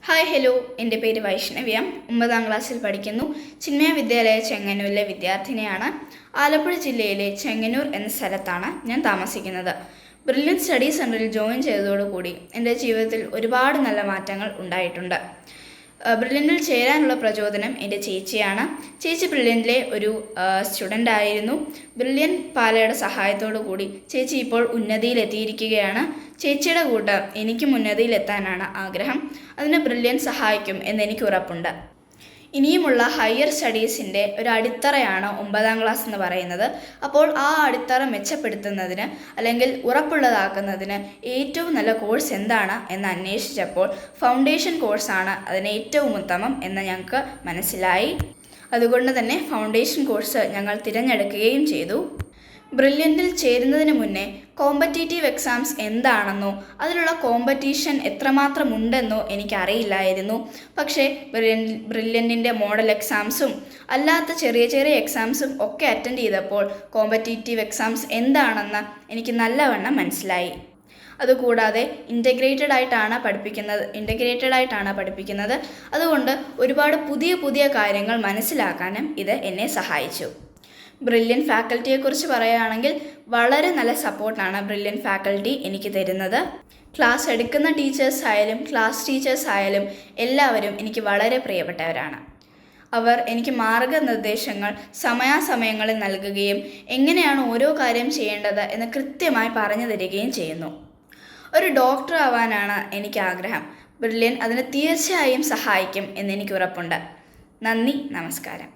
Hi hello, എൻ്റെ പേര് വൈഷ്ണവ്യ. 9ാം ക്ലാസ്സിൽ പഠിക്കുന്നു. ചിന്മയ വിദ്യാലയ ചെങ്ങന്നൂരിലെ വിദ്യാർത്ഥിനിയാണ്. ആലപ്പുഴ ജില്ലയിലെ ചെങ്ങന്നൂർ എന്ന സ്ഥലത്താണ് ഞാൻ താമസിക്കുന്നത്. ബ്രില്യൻറ്റ് സ്റ്റഡി സെൻറ്ററിൽ ജോയിൻ ചെയ്തതോടുകൂടി എൻ്റെ ജീവിതത്തിൽ ഒരുപാട് നല്ല മാറ്റങ്ങൾ ഉണ്ടായിട്ടുണ്ട്. ബ്രില്യൻറ്റിൽ ചേരാനുള്ള പ്രചോദനം എൻ്റെ ചേച്ചിയാണ്. ചേച്ചി ബ്രില്യൻറ്റിലെ ഒരു സ്റ്റുഡൻ്റ് ആയിരുന്നു. ബ്രില്യൻറ്റ് പാലയുടെ സഹായത്തോടു കൂടി ചേച്ചി ഇപ്പോൾ ഉന്നതിയിലെത്തിയിരിക്കുകയാണ്. ചേച്ചിയുടെ കൂട്ട് എനിക്കും ഉന്നതിയിലെത്താനാണ് ആഗ്രഹം. അതിന് ബ്രില്യൻറ്റ് സഹായിക്കും എന്നെനിക്ക് ഉറപ്പുണ്ട്. ഇനിയുമുള്ള ഹയർ സ്റ്റഡീസിൻ്റെ ഒരു അടിത്തറയാണ് 9ാം ക്ലാസ് എന്ന് പറയുന്നത്. അപ്പോൾ ആ അടിത്തറ മെച്ചപ്പെടുത്തുന്നതിന് അല്ലെങ്കിൽ ഉറപ്പുള്ളതാക്കുന്നതിന് ഏറ്റവും നല്ല കോഴ്സ് എന്താണ് എന്ന് അന്വേഷിച്ചപ്പോൾ ഫൗണ്ടേഷൻ കോഴ്സാണ് അതിന് ഏറ്റവും ഉത്തമം എന്ന് ഞങ്ങൾക്ക് മനസ്സിലായി. അതുകൊണ്ട് തന്നെ ഫൗണ്ടേഷൻ കോഴ്സ് ഞങ്ങൾ തിരഞ്ഞെടുക്കുകയും ചെയ്തു. ബ്രില്യൻറ്റിൽ ചേരുന്നതിന് മുന്നേ കോമ്പറ്റേറ്റീവ് എക്സാംസ് എന്താണെന്നോ അതിലുള്ള കോമ്പറ്റീഷൻ എത്രമാത്രം ഉണ്ടെന്നോ എനിക്കറിയില്ലായിരുന്നു. പക്ഷേ ബ്രില്യൻറ്റിൻ്റെ മോഡൽ എക്സാംസും അല്ലാത്ത ചെറിയ ചെറിയ എക്സാംസും ഒക്കെ അറ്റൻഡ് ചെയ്തപ്പോൾ കോമ്പറ്റേറ്റീവ് എക്സാംസ് എന്താണെന്ന് എനിക്ക് നല്ലവണ്ണം മനസ്സിലായി. അതുകൂടാതെ ഇൻ്റഗ്രേറ്റഡ് ആയിട്ടാണ് പഠിപ്പിക്കുന്നത്. അതുകൊണ്ട് ഒരുപാട് പുതിയ കാര്യങ്ങൾ മനസ്സിലാക്കാനും ഇത് എന്നെ സഹായിച്ചു. ബ്രില്യൻറ്റ് ഫാക്കൽറ്റിയെക്കുറിച്ച് പറയുകയാണെങ്കിൽ വളരെ നല്ല സപ്പോർട്ടാണ് ബ്രില്യൻറ്റ് ഫാക്കൽറ്റി എനിക്ക് തരുന്നത്. ക്ലാസ് എടുക്കുന്ന ടീച്ചേഴ്സായാലും ക്ലാസ് ടീച്ചേഴ്സായാലും എല്ലാവരും എനിക്ക് വളരെ പ്രിയപ്പെട്ടവരാണ്. അവർ എനിക്ക് മാർഗനിർദ്ദേശങ്ങൾ സമയാസമയങ്ങളിൽ നൽകുകയും എങ്ങനെയാണ് ഓരോ കാര്യം ചെയ്യേണ്ടത് എന്ന് കൃത്യമായി പറഞ്ഞു തരികയും ചെയ്യുന്നു. ഒരു ഡോക്ടർ ആവാനാണ് എനിക്ക് ആഗ്രഹം. ബ്രില്യൻറ്റ് അതിന് തീർച്ചയായും സഹായിക്കും എന്നെനിക്ക് ഉറപ്പുണ്ട്. നന്ദി, നമസ്കാരം.